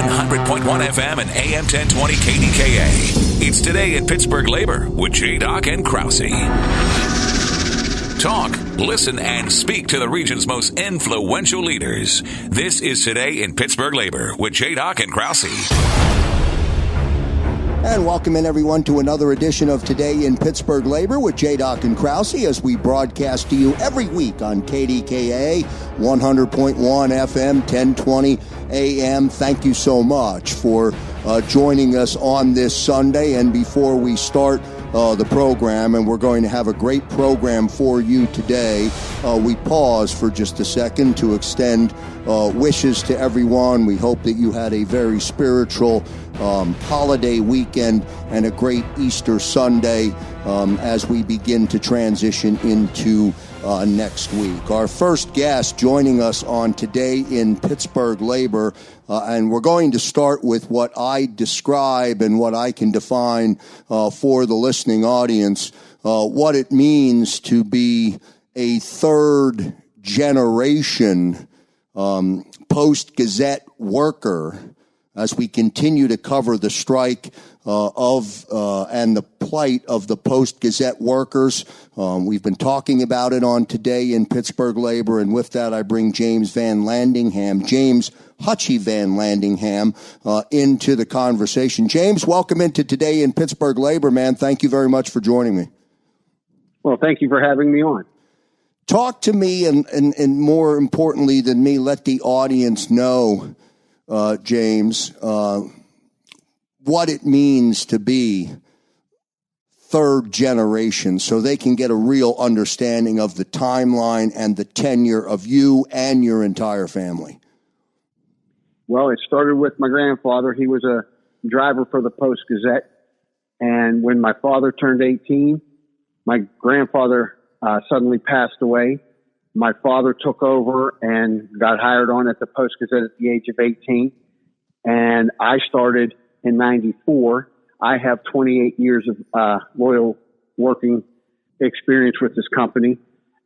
100.1 FM and AM 1020 KDKA. It's Today in Pittsburgh Labor with J-Doc and Krause. Talk, listen, and speak to the region's most influential leaders. This is Today in Pittsburgh Labor with J-Doc and Krause. And welcome in, everyone, to another edition of Today in Pittsburgh Labor with J-Doc and Krause as we broadcast to you every week on KDKA 100.1 FM, 1020 AM. Thank you so much for joining us on this Sunday. And before we start the program, and we're going to have a great program for you today, we pause for just a second to extend wishes to everyone. We hope that you had a very spiritual holiday weekend and a great Easter Sunday as we begin to transition into next week. Our first guest joining us on Today in Pittsburgh Labor, and we're going to start with what I describe and what I can define for the listening audience, what it means to be a third generation Post-Gazette worker as we continue to cover the strike and the plight of the Post-Gazette workers. We've been talking about it on Today in Pittsburgh Labor, and with that I bring James Hutchie Van Landingham into the conversation. James, welcome into Today in Pittsburgh Labor, man. Thank you very much for joining me. Well, thank you for having me on. Talk to me, and more importantly than me, let the audience know, James, what it means to be third generation so they can get a real understanding of the timeline and the tenure of you and your entire family. Well, it started with my grandfather. He was a driver for the Post-Gazette. And when my father turned 18, my grandfather suddenly passed away. My father took over and got hired on at the Post-Gazette at the age of 18. And I started in 94. I have 28 years of loyal working experience with this company.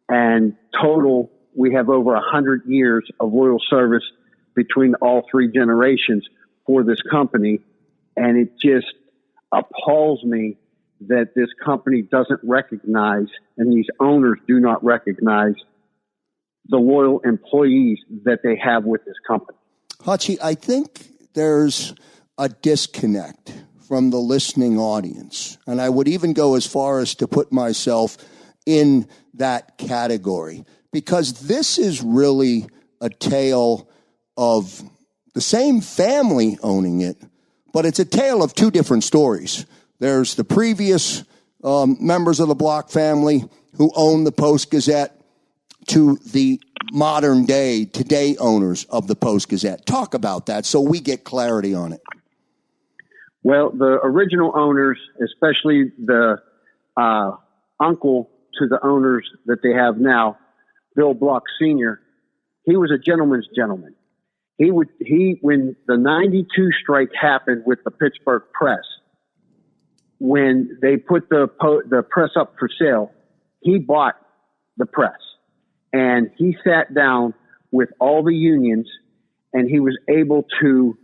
And total, we have over 100 years of loyal service between all three generations for this company. And it just appalls me that this company doesn't recognize, and these owners do not recognize, the loyal employees that they have with this company. Hutchie, I think there's a disconnect from the listening audience, and I would even go as far as to put myself in that category, because this is really a tale of the same family owning it, but it's a tale of two different stories. There's the previous members of the Block family who own the Post-Gazette to the modern day, today owners of the Post-Gazette. Talk about that so we get clarity on it. Well, the original owners, especially the uncle to the owners that they have now, Bill Block Sr., he was a gentleman's gentleman. When the 92 strike happened with the Pittsburgh Press, when they put the press up for sale, he bought the press. And he sat down with all the unions, and he was able to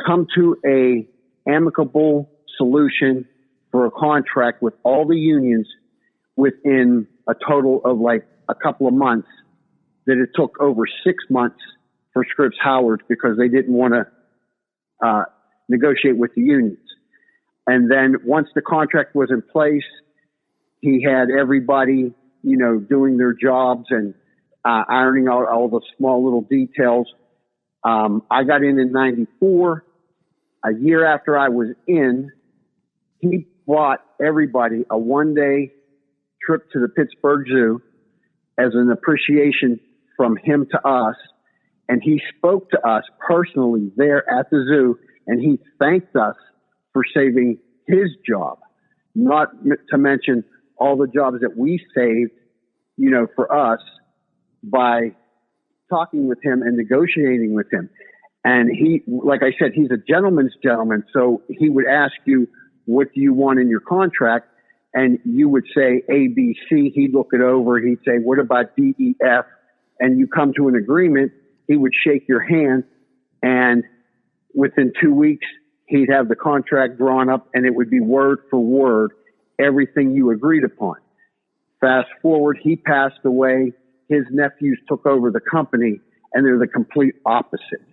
come to a amicable solution for a contract with all the unions within a total of like a couple of months, that it took over 6 months for Scripps Howard because they didn't want to negotiate with the unions. And then once the contract was in place, he had everybody, doing their jobs and ironing out all the small little details. I got in 94. A year after I was in, he bought everybody a one-day trip to the Pittsburgh Zoo as an appreciation from him to us. And he spoke to us personally there at the zoo, and he thanked us for saving his job, not to mention all the jobs that we saved, for us by talking with him and negotiating with him. And he, like I said, he's a gentleman's gentleman. So he would ask you, what do you want in your contract? And you would say A, B, C. He'd look it over. He'd say, what about D, E, F? And you come to an agreement. He would shake your hand and within 2 weeks, he'd have the contract drawn up and it would be word for word everything you agreed upon. Fast forward, he passed away. His nephews took over the company, and they're the complete opposite.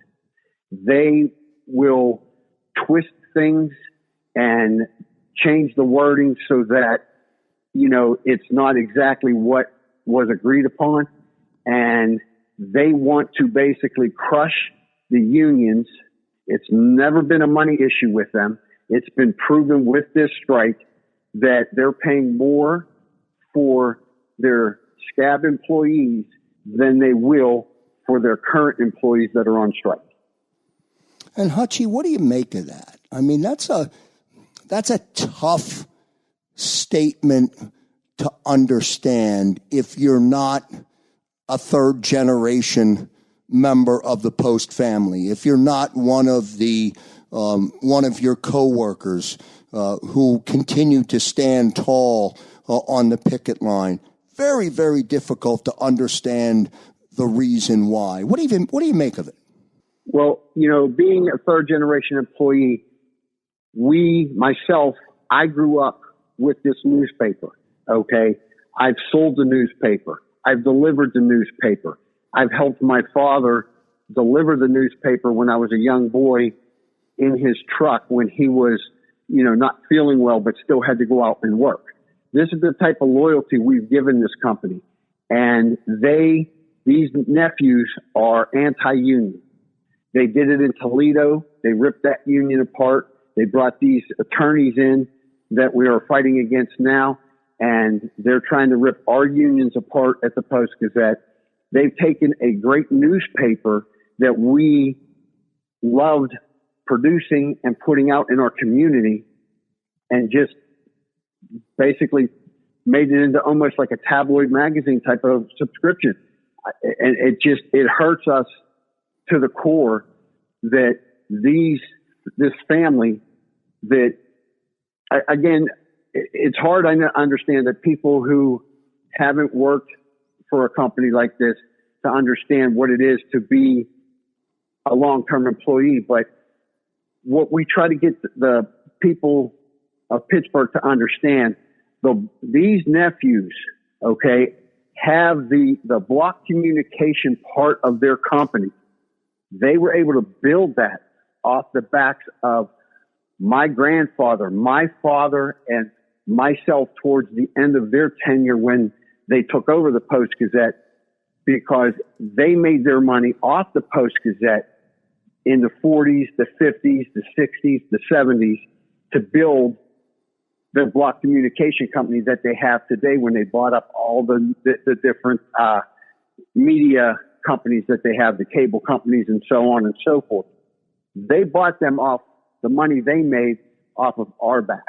They will twist things and change the wording so that, it's not exactly what was agreed upon. And they want to basically crush the unions. It's never been a money issue with them. It's been proven with this strike that they're paying more for their scab employees than they will for their current employees that are on strike. And Hutchie, what do you make of that? I mean, that's a tough statement to understand if you're not a third generation member of the Post family, if you're not one of your coworkers who continue to stand tall on the picket line. Very, very difficult to understand the reason why. What do you make of it? Well, being a third generation employee, I grew up with this newspaper. Okay. I've sold the newspaper. I've delivered the newspaper. I've helped my father deliver the newspaper when I was a young boy in his truck when he was, not feeling well, but still had to go out and work. This is the type of loyalty we've given this company. And these nephews are anti-union. They did it in Toledo. They ripped that union apart. They brought these attorneys in that we are fighting against now, and they're trying to rip our unions apart at the Post-Gazette. They've taken a great newspaper that we loved producing and putting out in our community and just basically made it into almost like a tabloid magazine type of subscription. And it hurts us to the core that this family that, again, it's hard. I understand that people who haven't worked for a company like this to understand what it is to be a long-term employee. But what we try to get the people of Pittsburgh to understand, these nephews, okay, have the block communication part of their company. They were able to build that off the backs of my grandfather, my father, and myself towards the end of their tenure when they took over the Post-Gazette, because they made their money off the Post-Gazette in the 40s, the 50s, the 60s, the 70s to build the block communication company that they have today when they bought up all the different media companies that they have, the cable companies and so on and so forth. They bought them off the money they made off of our backs.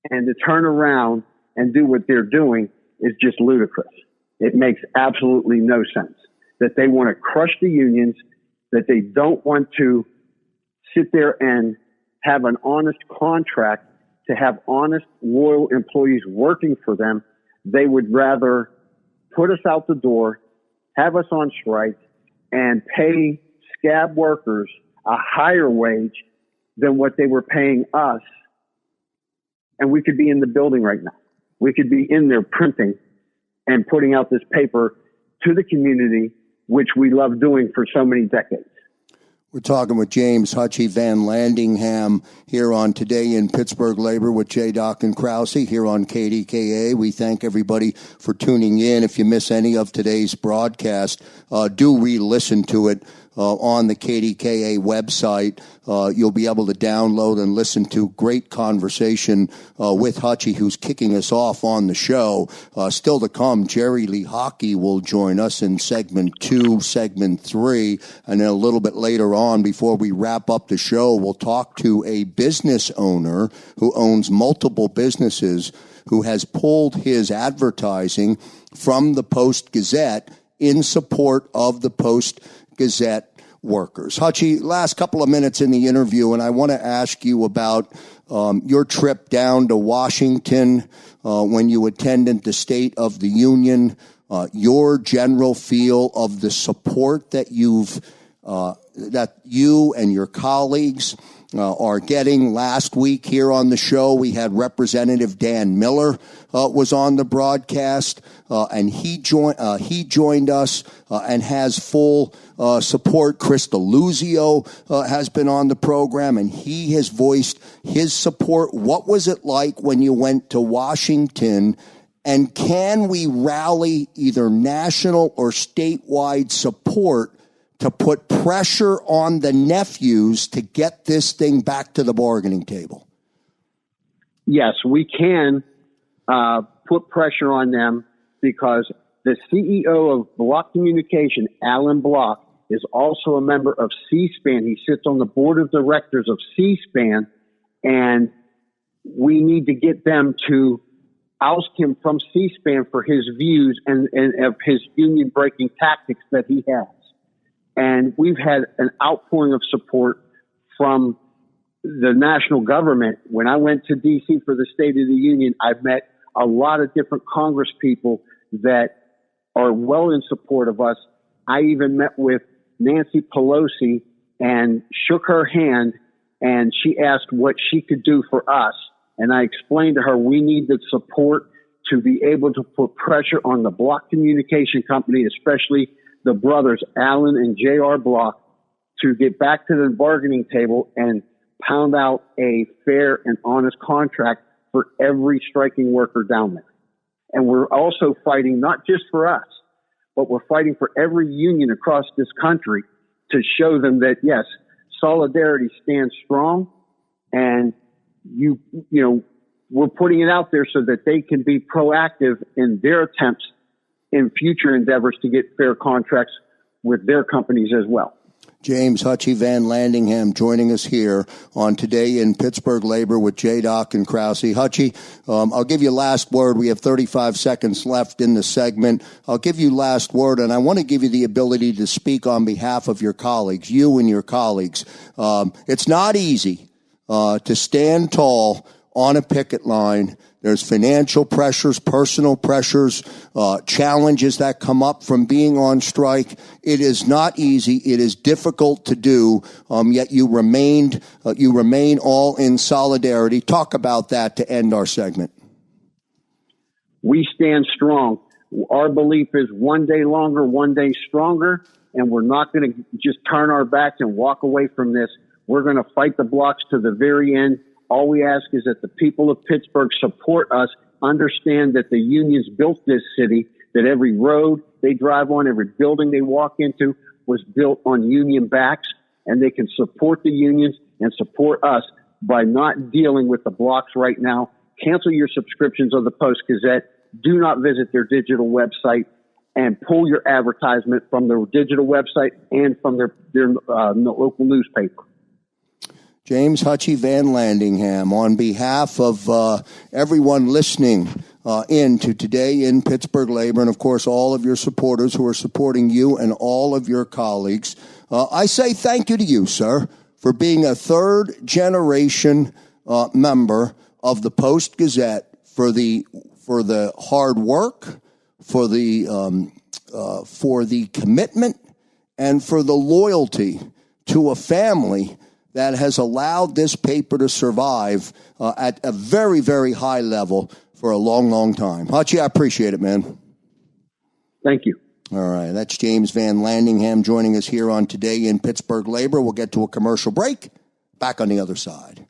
And to turn around and do what they're doing is just ludicrous. It makes absolutely no sense that they want to crush the unions, that they don't want to sit there and have an honest contract to have honest, loyal employees working for them. They would rather put us out the door, have us on strike, and pay scab workers a higher wage than what they were paying us. And we could be in the building right now. We could be in there printing and putting out this paper to the community, which we love doing for so many decades. We're talking with James Hutchie Van Landingham here on Today in Pittsburgh Labor with J. Doc and Krause here on KDKA. We thank everybody for tuning in. If you miss any of today's broadcast, do re-listen to it on the KDKA website. You'll be able to download and listen to great conversation with Hutchie, who's kicking us off on the show. Still to come, Jerry Lehocky will join us in segment 2, segment 3, and then a little bit later on, before we wrap up the show, we'll talk to a business owner who owns multiple businesses who has pulled his advertising from the Post-Gazette in support of the Post-Gazette workers. Hutchie, last couple of minutes in the interview, and I want to ask you about your trip down to Washington when you attended the State of the Union, your general feel of the support that you've that you and your colleagues are getting. Last week here on the show, we had Representative Dan Miller was on the broadcast, and he joined us and has full support. Chris DeLuzio has been on the program, and he has voiced his support. What was it like when you went to Washington? And can we rally either national or statewide support to put pressure on the nephews to get this thing back to the bargaining table? Yes, we can put pressure on them, because the CEO of Block Communication, Alan Block, is also a member of C-SPAN. He sits on the board of directors of C-SPAN, and we need to get them to oust him from C-SPAN for his views and of his union-breaking tactics that he has. And we've had an outpouring of support from the national government. When I went to D.C. for the State of the Union, I've met a lot of different Congress people that are well in support of us. I even met with Nancy Pelosi and shook her hand, and she asked what she could do for us. And I explained to her we need the support to be able to put pressure on the Block Communication Company, especially the brothers, Alan and J.R. Block, to get back to the bargaining table and pound out a fair and honest contract for every striking worker down there. And we're also fighting not just for us, but we're fighting for every union across this country to show them that, yes, solidarity stands strong, and you know, we're putting it out there so that they can be proactive in their attempts in future endeavors to get fair contracts with their companies as well. James Hutchie Van Landingham joining us here on Today in Pittsburgh Labor with J. Doc and Krause. Hutchie, I'll give you last word. We have 35 seconds left in the segment. I'll give you last word, and I want to give you the ability to speak on behalf of your colleagues, you and your colleagues. It's not easy to stand tall on a picket line. There's financial pressures, personal pressures, challenges that come up from being on strike. It is not easy. It is difficult to do. Yet you remain all in solidarity. Talk about that to end our segment. We stand strong. Our belief is one day longer, one day stronger, and we're not going to just turn our backs and walk away from this. We're going to fight the blocks to the very end. All we ask is that the people of Pittsburgh support us, understand that the unions built this city, that every road they drive on, every building they walk into was built on union backs, and they can support the unions and support us by not dealing with the blocks right now. Cancel your subscriptions of the Post-Gazette. Do not visit their digital website, and pull your advertisement from their digital website and from their local newspaper. James Hutchie Van Landingham, on behalf of everyone listening in to Today in Pittsburgh Labor, and of course all of your supporters who are supporting you and all of your colleagues, I say thank you to you, sir, for being a third-generation member of the Post-Gazette, for the hard work, for the commitment, and for the loyalty to a family that has allowed this paper to survive at a very, very high level for a long, long time. Hutchie, I appreciate it, man. Thank you. All right, that's James Van Landingham joining us here on Today in Pittsburgh Labor. We'll get to a commercial break. Back on the other side.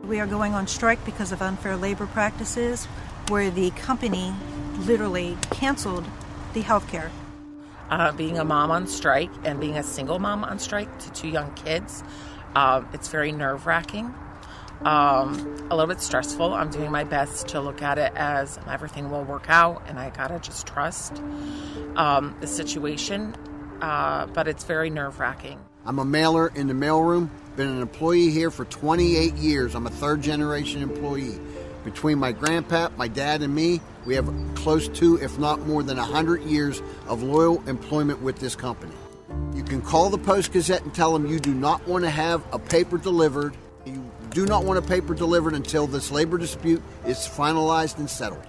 We are going on strike because of unfair labor practices, where the company literally canceled the health care. Being a mom on strike and being a single mom on strike to 2 young kids, it's very nerve-wracking, a little bit stressful. I'm doing my best to look at it as everything will work out, and I gotta just trust the situation, but it's very nerve-wracking. I'm a mailer in the mailroom, been an employee here for 28 years. I'm a third-generation employee. Between my grandpa, my dad, and me, we have close to, if not more than 100 years of loyal employment with this company. You can call the Post-Gazette and tell them you do not want to have a paper delivered. You do not want a paper delivered until this labor dispute is finalized and settled.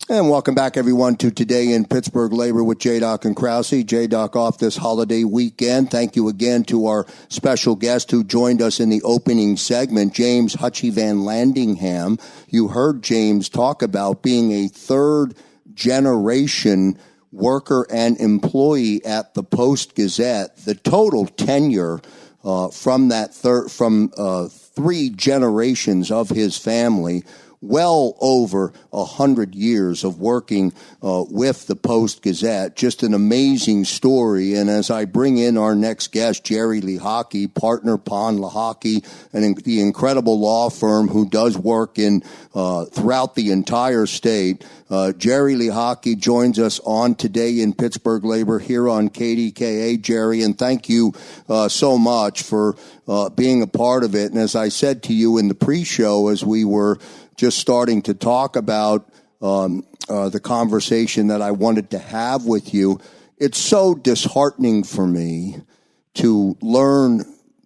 And welcome back, everyone, to Today in Pittsburgh Labor with J-Doc and Krause. J-Doc off this holiday weekend. Thank you again to our special guest who joined us in the opening segment, James Hutchie Van Landingham. You heard James talk about being a third-generation worker and employee at the Post-Gazette. The total tenure from 3 generations of his family, well over 100 years of working with the Post-Gazette. Just an amazing story. And as I bring in our next guest, Jerry Lehocky, partner Pond Lehocky, and the incredible law firm who does work in throughout the entire state, Jerry Lehocky joins us on Today in Pittsburgh Labor here on KDKA. Jerry, and thank you so much for being a part of it. And as I said to you in the pre-show, as we were just starting to talk about the conversation that I wanted to have with you, it's so disheartening for me to learn,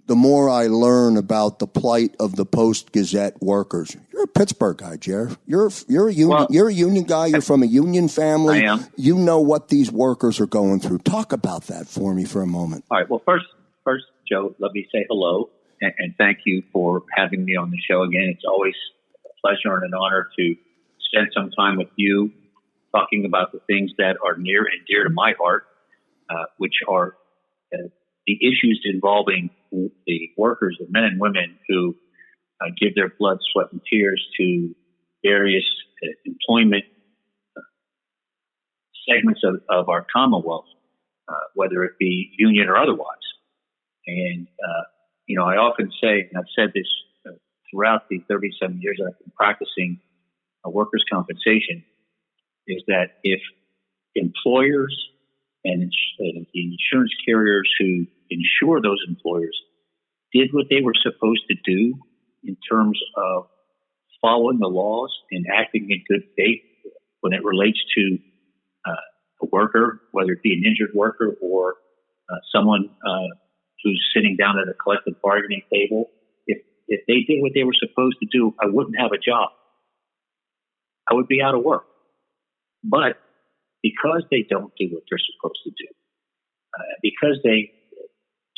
the more I learn about the plight of the Post-Gazette workers. You're a Pittsburgh guy, Jerry. You're a union guy. You're from a union family. I am. You know what these workers are going through. Talk about that for me for a moment. All right. Well, first, Joe, let me say hello and thank you for having me on the show again. It's always pleasure and an honor to spend some time with you talking about the things that are near and dear to my heart, which are the issues involving the workers, the men and women who give their blood, sweat, and tears to various employment segments of our Commonwealth, whether it be union or otherwise. And, I often say, and I've said this throughout the 37 years that I've been practicing workers' compensation, is that if employers and the insurance carriers who insure those employers did what they were supposed to do in terms of following the laws and acting in good faith when it relates to a worker, whether it be an injured worker or someone who's sitting down at a collective bargaining table, if they did what they were supposed to do, I wouldn't have a job. I would be out of work. But because they don't do what they're supposed to do, because they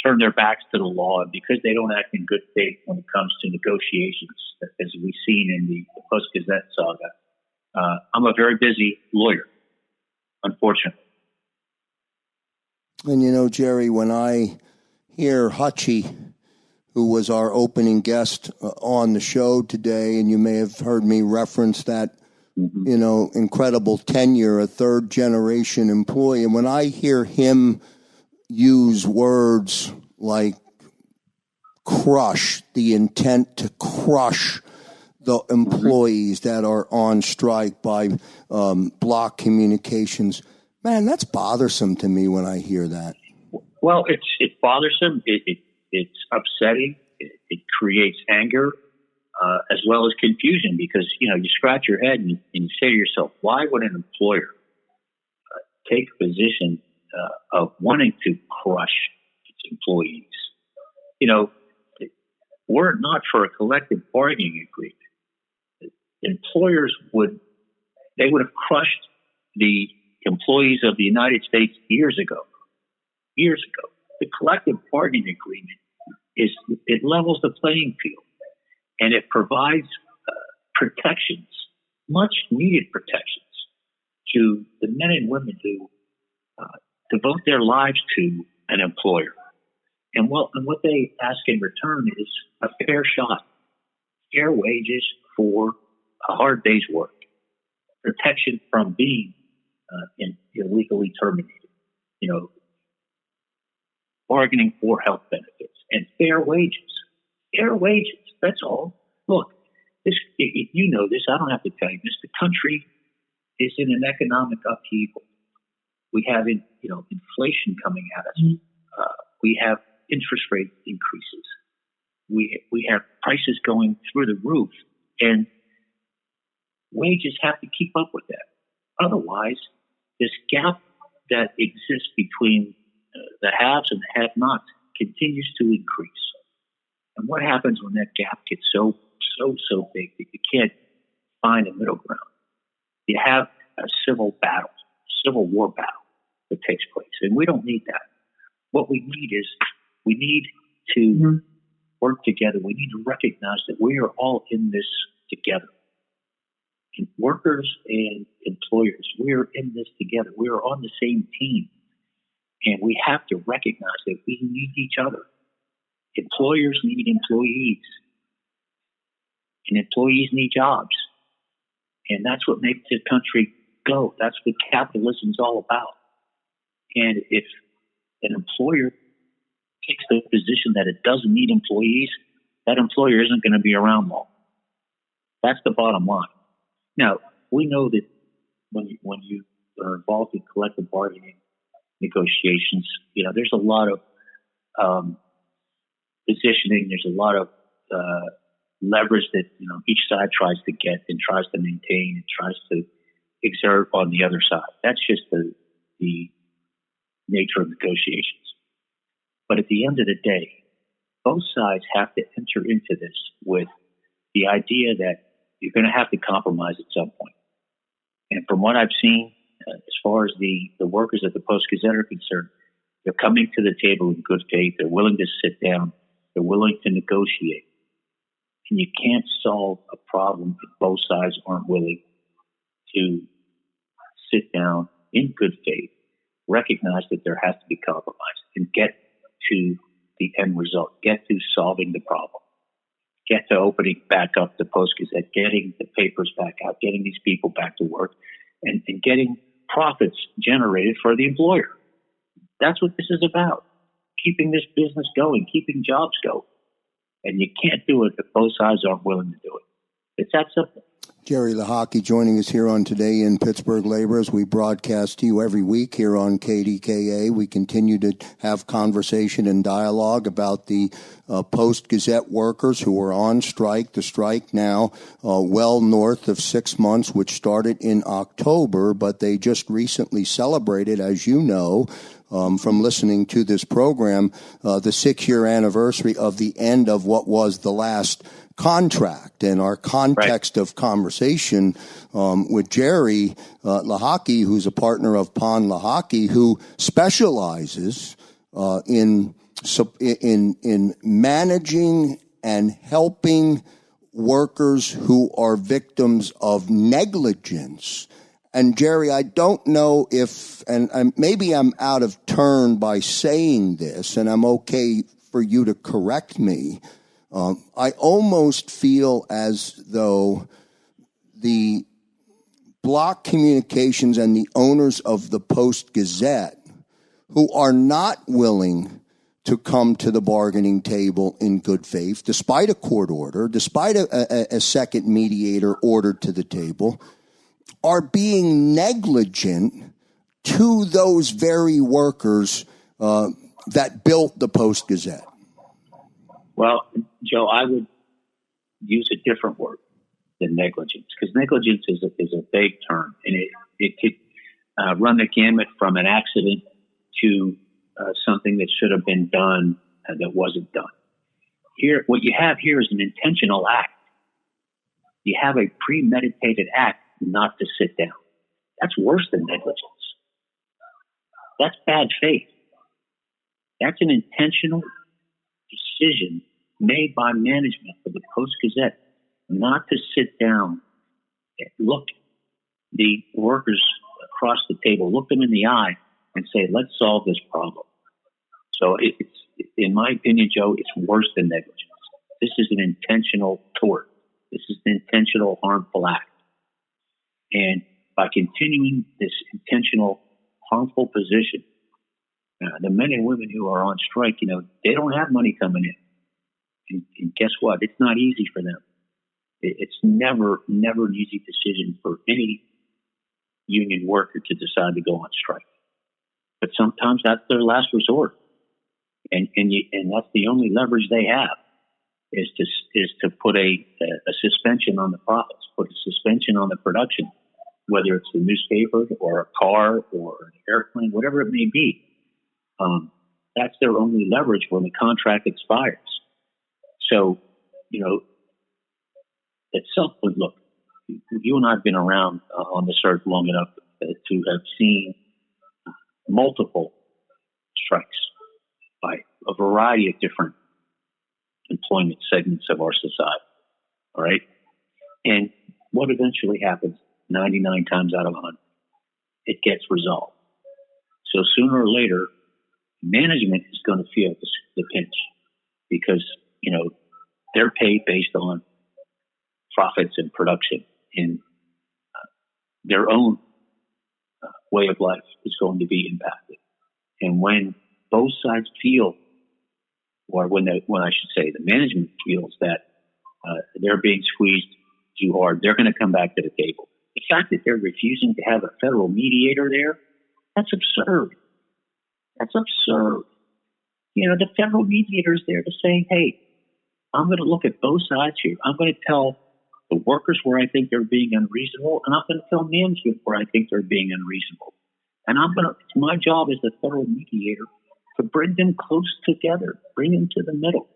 turn their backs to the law, and because they don't act in good faith when it comes to negotiations, as we've seen in the Post-Gazette saga, I'm a very busy lawyer, unfortunately. And Jerry, when I hear Hutchie, who was our opening guest on the show today, and you may have heard me reference that, incredible tenure, a third-generation employee. And when I hear him use words like crush, the intent to crush the employees that are on strike by Block Communications, man, that's bothersome to me when I hear that. Well, it's bothersome. It's upsetting. It creates anger, as well as confusion, because, you scratch your head and you say to yourself, why would an employer take a position of wanting to crush its employees? Were it not for a collective bargaining agreement, employers would have crushed the employees of the United States years ago. The collective bargaining agreement it levels the playing field, and it provides protections, much needed protections, to the men and women who devote their lives to an employer. And what they ask in return is a fair shot, fair wages for a hard day's work, protection from being illegally terminated, bargaining for health benefits, and fair wages. Fair wages, that's all. Look, if you know this, I don't have to tell you this. The country is in an economic upheaval. We have, inflation coming at us. We have interest rate increases. We have prices going through the roof, and wages have to keep up with that. Otherwise, this gap that exists between the haves and the have-nots continues to increase. And what happens when that gap gets so big that you can't find a middle ground? You have a civil battle, civil war battle that takes place. And we don't need that. What we need is we need to work together. We need to recognize that we are all in this together. And workers and employers, we are in this together. We are on the same team. And we have to recognize that we need each other. Employers need employees. And employees need jobs. And that's what makes the country go. That's what capitalism is all about. And if an employer takes the position that it doesn't need employees, that employer isn't going to be around long. That's the bottom line. Now, we know that when you are involved in collective bargaining negotiations, there's a lot of positioning. There's a lot of leverage that each side tries to get and tries to maintain and tries to exert on the other side. That's just the nature of negotiations. But at the end of the day, both sides have to enter into this with the idea that you're going to have to compromise at some point. And from what I've seen, as far as the workers at the Post-Gazette are concerned, they're coming to the table in good faith. They're willing to sit down. They're willing to negotiate. And you can't solve a problem if both sides aren't willing to sit down in good faith, recognize that there has to be compromise, and get to the end result, get to solving the problem, get to opening back up the Post-Gazette, getting the papers back out, getting these people back to work, and getting profits generated for the employer. That's what this is about, keeping this business going, keeping jobs going. And you can't do it if both sides aren't willing to do it. It's that simple. Jerry Lehocky joining us here on Today in Pittsburgh Labor as we broadcast to you every week here on KDKA. We continue to have conversation and dialogue about the Post-Gazette workers who are on strike. The strike now well north of 6 months, which started in October, but they just recently celebrated, as you know, from listening to this program, the 6-year anniversary of the end of what was the last contract. And our context of conversation with Jerry Lehocky, who's a partner of Pon Lehocky, who specializes in managing and helping workers who are victims of negligence. And Jerry, I don't know if, and maybe I'm out of turn by saying this, and I'm okay for you to correct me. I almost feel as though the Block Communications and the owners of the Post-Gazette, who are not willing to come to the bargaining table in good faith, despite a court order, despite a second mediator ordered to the table, are being negligent to those very workers that built the Post-Gazette. Well, Joe, I would use a different word than negligence, because negligence is a vague term, and it could run the gamut from an accident to something that should have been done that wasn't done. Here, what you have here is an intentional act. You have a premeditated act not to sit down. That's worse than negligence. That's bad faith. That's an intentional decision made by management of the Post-Gazette not to sit down and look the workers across the table, look them in the eye and say, let's solve this problem. So it's, in my opinion, Joe, it's worse than negligence. This is an intentional tort. This is an intentional harmful act. And by continuing this intentional harmful position, the men and women who are on strike, they don't have money coming in. And guess what? It's not easy for them. It's never an easy decision for any union worker to decide to go on strike. But sometimes that's their last resort. And that's the only leverage they have is to put a suspension on the profits, put a suspension on the production, whether it's the newspaper or a car or an airplane, whatever it may be. That's their only leverage when the contract expires. So, at some point, look, you and I have been around on this earth long enough to have seen multiple strikes by a variety of different employment segments of our society. All right. And what eventually happens 99 times out of 100, it gets resolved. So sooner or later, management is going to feel the pinch because, they're paid based on profits and production, and their own way of life is going to be impacted. And when both sides feel, or when I should say the management feels that they're being squeezed too hard, they're going to come back to the table. The fact that they're refusing to have a federal mediator there, that's absurd. That's absurd. The federal mediator is there to say, hey, I'm going to look at both sides here. I'm going to tell the workers where I think they're being unreasonable, and I'm going to tell management where I think they're being unreasonable. And it's my job as the federal mediator to bring them close together, bring them to the middle.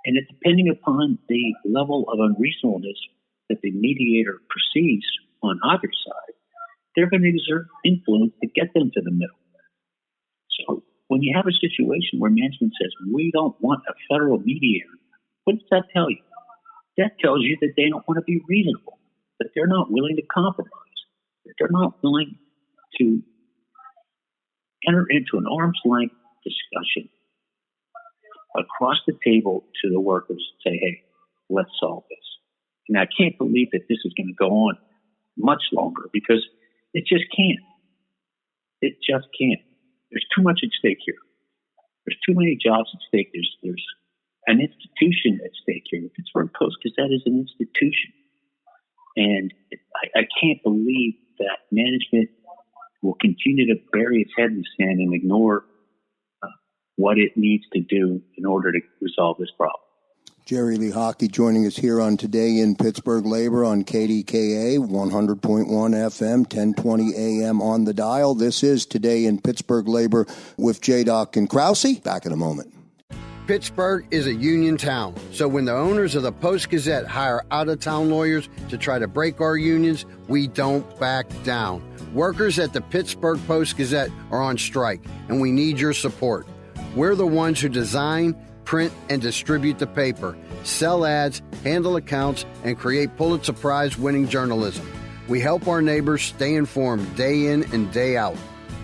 And it's depending upon the level of unreasonableness that the mediator perceives on either side, they're going to exert influence to get them to the middle. So when you have a situation where management says, we don't want a federal mediator, what does that tell you? That tells you that they don't want to be reasonable, that they're not willing to compromise, that they're not willing to enter into an arm's length discussion across the table to the workers and say, hey, let's solve this. And I can't believe that this is going to go on much longer because it just can't. It just can't. There's too much at stake here. There's too many jobs at stake. There's an institution at stake here. The Pittsburgh Post-Gazette is an institution. And I can't believe that management will continue to bury its head in the sand and ignore what it needs to do in order to resolve this problem. Jerry Lehocky joining us here on Today in Pittsburgh Labor on KDKA 100.1 FM, 1020 AM on the dial. This is Today in Pittsburgh Labor with J-Doc and Krause. Back in a moment. Pittsburgh is a union town, so when the owners of the Post-Gazette hire out-of-town lawyers to try to break our unions, we don't back down. Workers at the Pittsburgh Post-Gazette are on strike, and we need your support. We're the ones who design, print, and distribute the paper, sell ads, handle accounts, and create Pulitzer Prize-winning journalism. We help our neighbors stay informed day in and day out,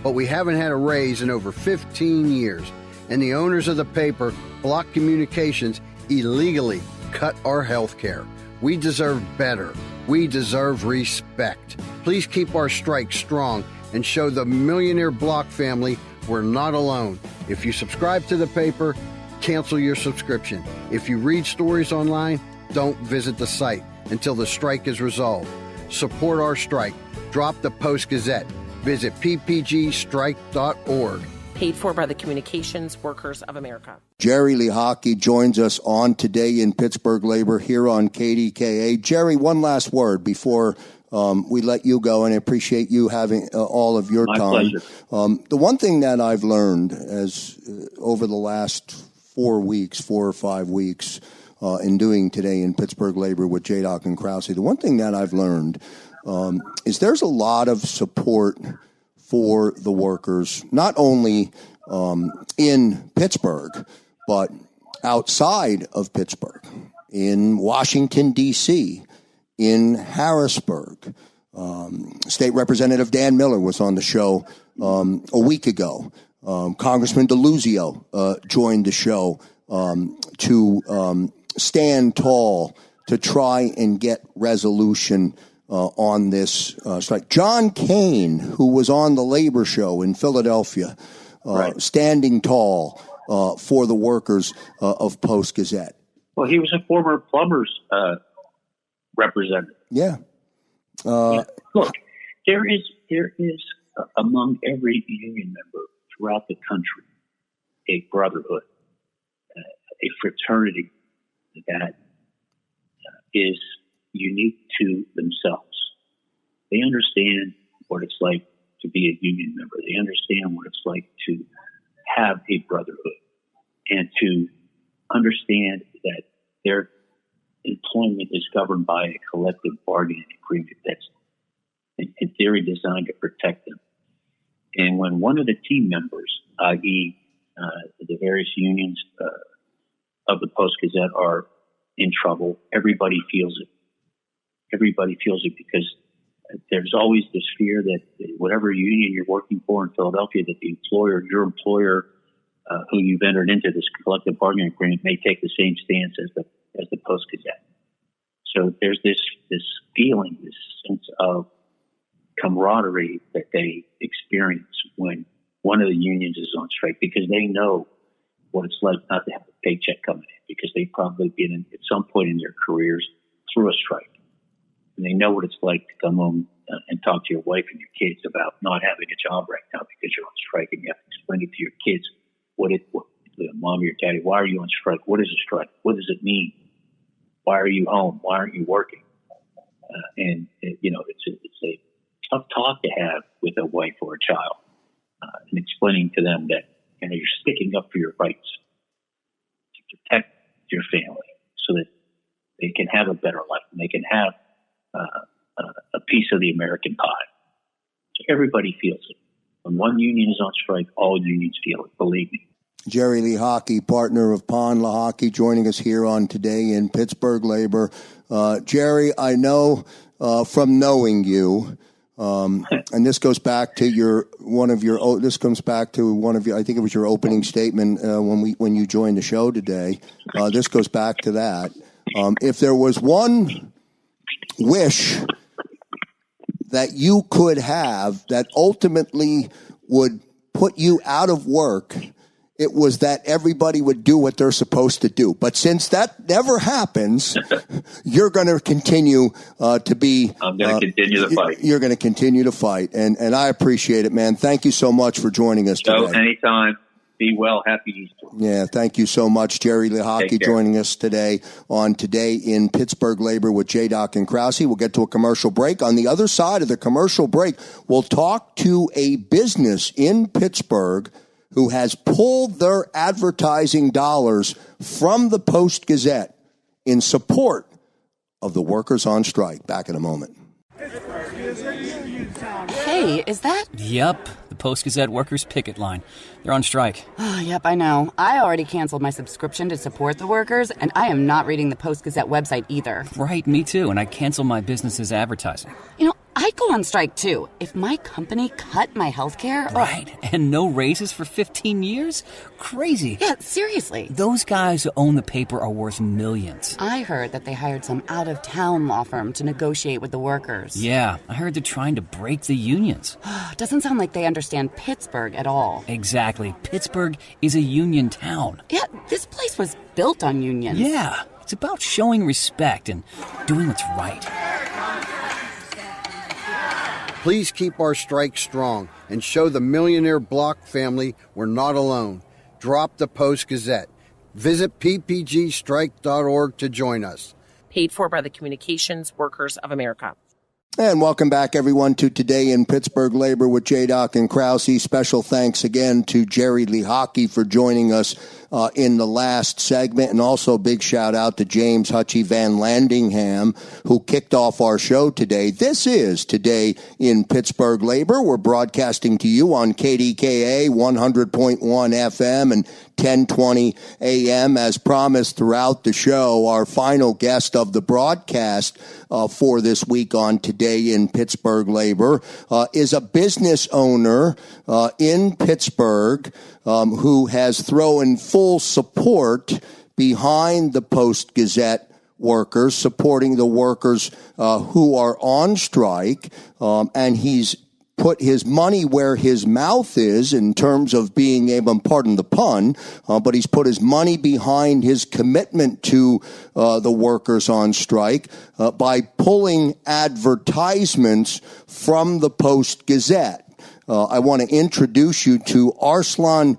but we haven't had a raise in over 15 years, and the owners of the paper block communications, illegally cut our health care. We deserve better. We deserve respect. Please keep our strike strong and show the Millionaire Block family we're not alone. If you subscribe to the paper, cancel your subscription. If you read stories online, don't visit the site until the strike is resolved. Support our strike. Drop the Post-Gazette. Visit ppgstrike.org. Paid for by the Communications Workers of America. Jerry Lehocky joins us on Today in Pittsburgh Labor here on KDKA. Jerry, one last word before we let you go, and I appreciate you having all of your My time. pleasure. The one thing that I've learned over the last 4 or 5 weeks in doing Today in Pittsburgh Labor with J-Doc and Krause, the one thing that I've learned is there's a lot of support for the workers, not only in Pittsburgh, but outside of Pittsburgh, in Washington, D.C., in Harrisburg. State Representative Dan Miller was on the show a week ago. Congressman DeLuzio joined the show to stand tall to try and get resolution on this strike. John Kane, who was on the Labor Show in Philadelphia, standing tall for the workers of Post-Gazette. Well, he was a former plumbers representative. Yeah. Look, there is among every union member throughout the country a brotherhood, a fraternity that is unique to themselves. They understand what it's like to be a union member. They understand what it's like to have a brotherhood and to understand that their employment is governed by a collective bargaining agreement. It's theory designed to protect them. And when one of the team members, i.e., the various unions of the Post-Gazette are in trouble, everybody feels it. Everybody feels it because there's always this fear that whatever union you're working for in Philadelphia, that the employer, your employer, who you've entered into this collective bargaining agreement, may take the same stance as the Post-Gazette. So there's this feeling, this sense of camaraderie that they experience when one of the unions is on strike, because they know what it's like not to have a paycheck coming in, because they've probably been in, at some point in their careers through a strike. And they know what it's like to come home and talk to your wife and your kids about not having a job right now because you're on strike, and you have to explain it to your kids. Mom or your daddy, why are you on strike? What is a strike? What does it mean? Why are you home? Why aren't you working? It's a tough talk to have with a wife or a child, and explaining to them that you're sticking up for your rights to protect your family so that they can have a better life and they can have a piece of the American pie. So everybody feels it. When one union is on strike, all unions feel it, believe me. Jerry Lehocky, partner of Pond Lehocky, joining us here on Today in Pittsburgh Labor. Jerry, I know from knowing you, and this goes back to I think it was your opening statement when you joined the show today. This goes back to that. If there was one wish that you could have that ultimately would put you out of work, it was that everybody would do what they're supposed to do. But since that never happens, you're going to continue to be... I'm going to continue to fight. You're going to continue to fight. And I appreciate it, man. Thank you so much for joining us today. Anytime. Be well. Happy Easter. Yeah, thank you so much. Jerry Lehocky joining us today on Today in Pittsburgh Labor with J-Doc and Krause. We'll get to a commercial break. On the other side of the commercial break, we'll talk to a business in Pittsburgh who has pulled their advertising dollars from the Post-Gazette in support of the workers on strike. Back in a moment. Hey, is that? Yep, the Post-Gazette workers' picket line. They're on strike. Oh, yep, I know. I already canceled my subscription to support the workers, and I am not reading the Post-Gazette website either. Right, me too, and I canceled my business's advertising. You know, I'd go on strike too. If my company cut my health care... Right, and no raises for 15 years? Crazy. Yeah, seriously. Those guys who own the paper are worth millions. I heard that they hired some out-of-town law firm to negotiate with the workers. Yeah, I heard they're trying to break the unions. Doesn't sound like they understand Pittsburgh at all. Exactly. Pittsburgh is a union town. Yeah, this place was built on unions. Yeah, it's about showing respect and doing what's right. Please keep our strike strong and show the Millionaire Block family we're not alone. Drop the Post-Gazette. Visit ppgstrike.org to join us. Paid for by the Communications Workers of America. And welcome back, everyone, to Today in Pittsburgh Labor with J-Doc and Krause. Special thanks again to Jerry Lehocky for joining us in the last segment. And also a big shout out to James Hutchie Van Landingham, who kicked off our show today. This is Today in Pittsburgh Labor. We're broadcasting to you on KDKA 100.1 FM and 1020 AM. As promised throughout the show, our final guest of the broadcast for this week on Today in Pittsburgh Labor is a business owner in Pittsburgh who has thrown full support behind the Post-Gazette workers, supporting the workers who are on strike, and he's put his money where his mouth is in terms of being able, pardon the pun, but he's put his money behind his commitment to the workers on strike by pulling advertisements from the Post-Gazette. I want to introduce you to Arslan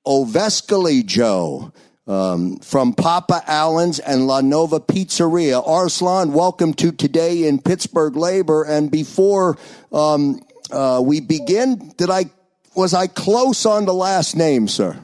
Overgylyjov from Papa Allen's and LaNova Pizzeria. Arslan, welcome to Today in Pittsburgh Labor. And before we begin, was I close on the last name, sir?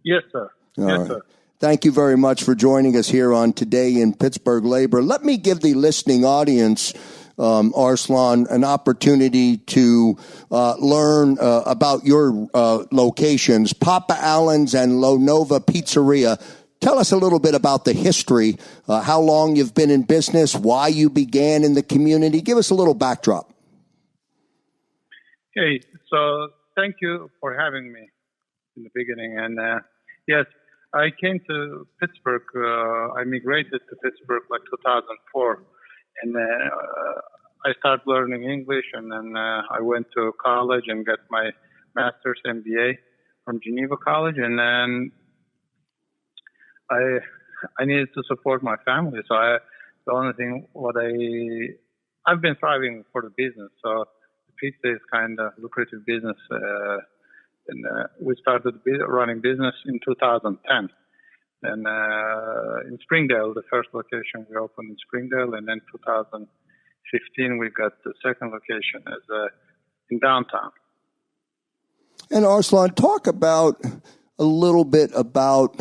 Yes, sir. Yes, sir. Thank you very much for joining us here on Today in Pittsburgh Labor. Let me give the listening audience Arslan, an opportunity to learn about your locations, Papa Allen's and LaNova Pizzeria. Tell us a little bit about the history, how long you've been in business, why you began in the community. Give us a little backdrop. Okay, so thank you for having me in the beginning. And yes, I came to Pittsburgh. I migrated to Pittsburgh like 2004. And I started learning English, and then I went to college and got my master's MBA from Geneva College. And then I needed to support my family. So the only thing I've been thriving for the business. So pizza is kind of lucrative business. And we started running business in 2010. And in Springdale, the first location we opened in Springdale, and then 2015 we got the second location in downtown. And Arslan, talk about a little bit about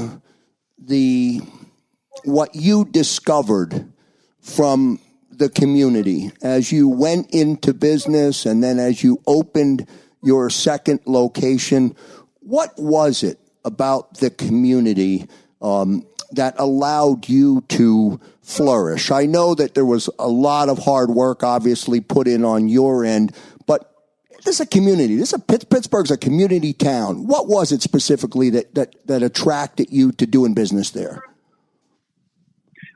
what you discovered from the community as you went into business, and then as you opened your second location. What was it about the community that allowed you to flourish? I know that there was a lot of hard work obviously put in on your end, but this is a community. Pittsburgh's a community town. What was it specifically that attracted you to doing business there?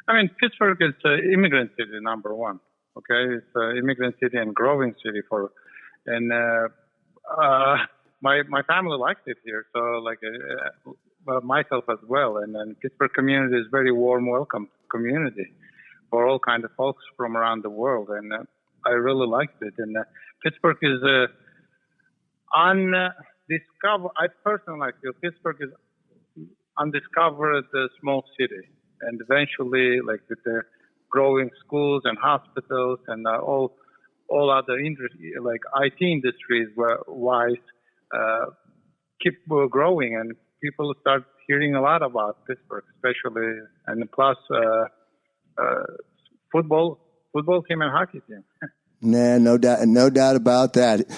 I mean, Pittsburgh is an immigrant city, number one. Okay, it's an immigrant city and growing city my family liked it here, so myself as well. And then Pittsburgh community is very warm, welcome community for all kind of folks from around the world, and I really liked it. And Pittsburgh is undiscovered. I personally feel Pittsburgh is undiscovered small city, and eventually, with the growing schools and hospitals and all other industries, like IT industries, wise keep growing, and people start hearing a lot about Pittsburgh, especially, and plus football team and hockey team. Nah, no doubt about that.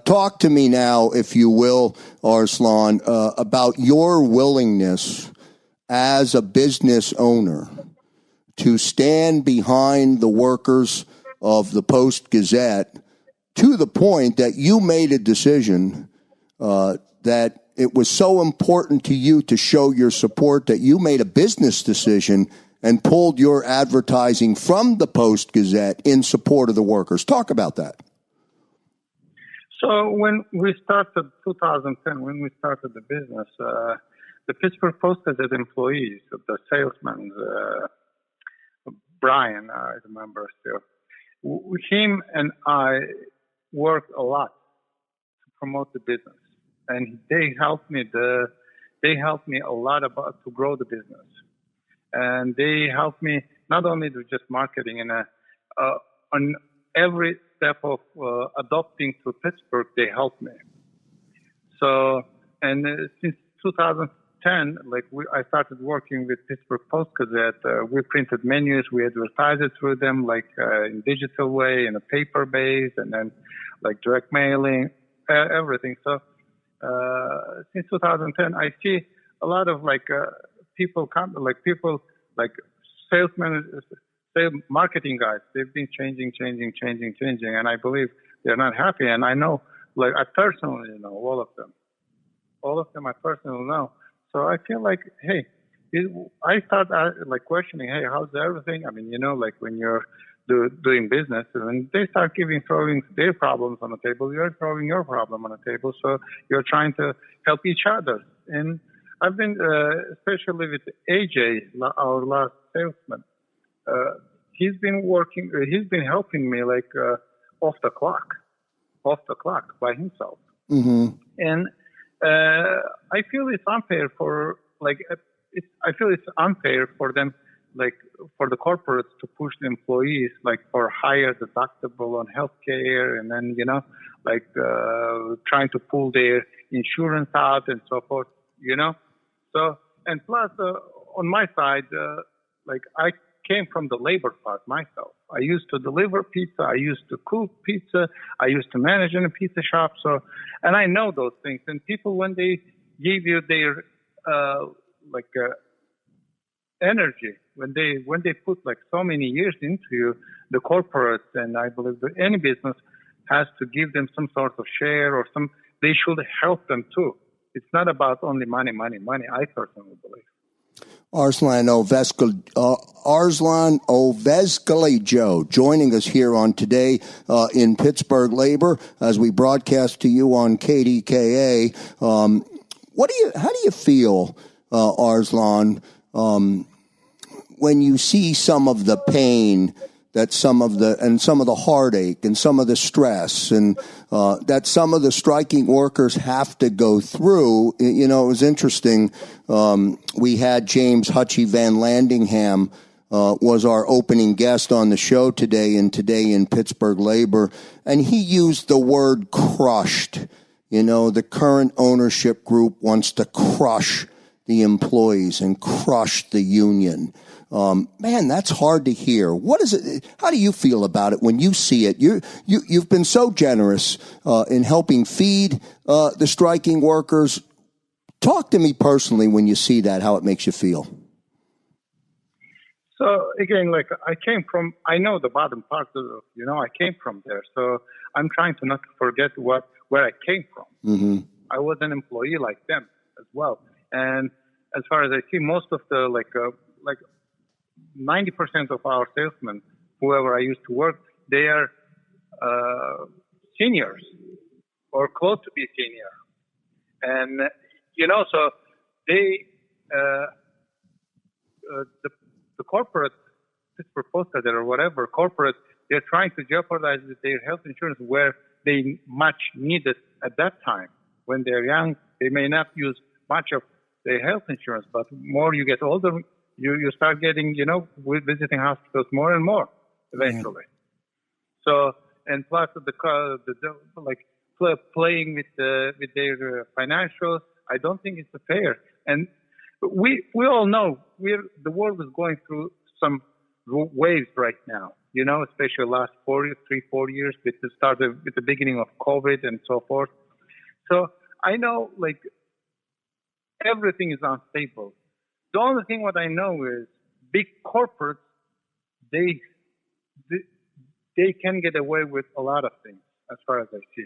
Talk to me now, if you will, Arslan, about your willingness as a business owner to stand behind the workers of the Post-Gazette to the point that you made a decision that it was so important to you to show your support that you made a business decision and pulled your advertising from the Post-Gazette in support of the workers. Talk about that. So when we started 2010, when we started the business, the Pittsburgh Post-Gazette employees, the salesmen, Brian, I remember still, him and I worked a lot to promote the business, and they helped me a lot to grow the business, and they helped me not only with just marketing and on every step of adopting to Pittsburgh. They helped me. So, and since 2010, I started working with Pittsburgh Post-Gazette. We printed menus, we advertised it through them, in digital way, in a paper base, and then direct mailing, everything. So since 2010, I see a lot of salesmen, marketing guys. They've been changing, and I believe they're not happy. And I know, I personally know all of them. All of them I personally know. So I feel hey, I start questioning, hey, how's everything? I mean, when you're doing business, and they start throwing their problems on the table, you're throwing your problem on the table. So you're trying to help each other. And I've been, especially with AJ, our last salesman, he's been helping me off the clock by himself. Mm-hmm. And I feel it's unfair it's unfair for them, for the corporates to push the employees for higher deductible on healthcare, and then trying to pull their insurance out and so forth. So, and plus on my side, I came from the labor part myself. I used to deliver pizza. I used to cook pizza. I used to manage in a pizza shop. And I know those things. And people, when they give you their energy, when they put like so many years into you, the corporates, and I believe that any business has to give them some sort of share or they should help them too. It's not about only money, I personally believe. Arslan Overgylyjov joining us here on Today in Pittsburgh Labor as we broadcast to you on KDKA. How do you feel, Arslan, when you see some of the pain that some of the heartache and some of the stress and that some of the striking workers have to go through? You know, it was interesting. We had James Hutchie Van Landingham was our opening guest on the show today in Pittsburgh Labor, and he used the word crushed. You know, the current ownership group wants to crush the employees and crush the union. Man, that's hard to hear. What is it? How do you feel about it when you see it? You've been so generous in helping feed the striking workers. Talk to me personally when you see that, how it makes you feel. So again, I know the bottom part of, I came from there. So I'm trying to not forget where I came from. Mm-hmm. I was an employee like them as well. And as far as I see, most of the 90% of our salesmen, whoever I used to work, they are seniors or close to be senior. And, so they, the corporate, Pittsburgh Post Gazette or whatever, corporate, they're trying to jeopardize their health insurance where they much need it at that time. When they're young, they may not use much of their health insurance, but more you get older, you start getting, visiting hospitals more and more eventually. Yeah. So, and plus playing with their financials, I don't think it's fair. And we all know the world is going through some waves right now, especially last 4 years with the beginning of COVID and so forth. So I know everything is unstable. The only thing what I know is big corporates, they can get away with a lot of things as far as I see.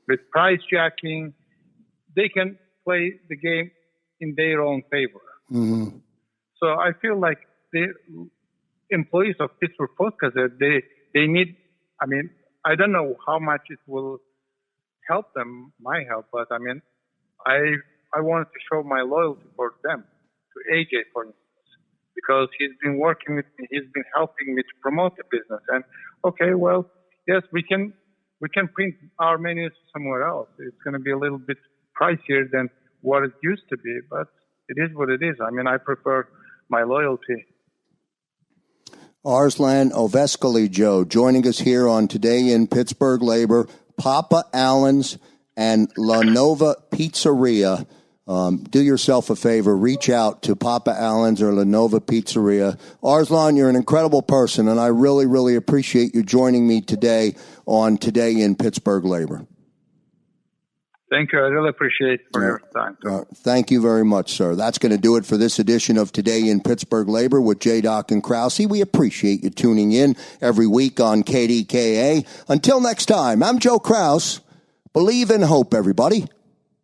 With price jacking, they can play the game in their own favor. Mm-hmm. So I feel like the employees of Pittsburgh Post Gazette, they need, I don't know how much it will help them, my help, but I wanted to show my loyalty for them, to AJ, for instance, because he's been working with me, he's been helping me to promote the business. And okay, well, yes, we can print our menus somewhere else. It's going to be a little bit pricier than what it used to be, but it is what it is. I prefer my loyalty. Arslan Overgylyjov joining us here on Today in Pittsburgh Labor. Papa Allen's and LaNova Pizzeria. Do yourself a favor. Reach out to Papa Allen's or LaNova Pizzeria. Arslan, you're an incredible person, and I really, really appreciate you joining me today on Today in Pittsburgh Labor. Thank you. I really appreciate your time. Thank you very much, sir. That's going to do it for this edition of Today in Pittsburgh Labor with J. Doc and Krause. We appreciate you tuning in every week on KDKA. Until next time, I'm Joe Krause. Believe in hope, everybody.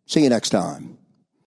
See you next time.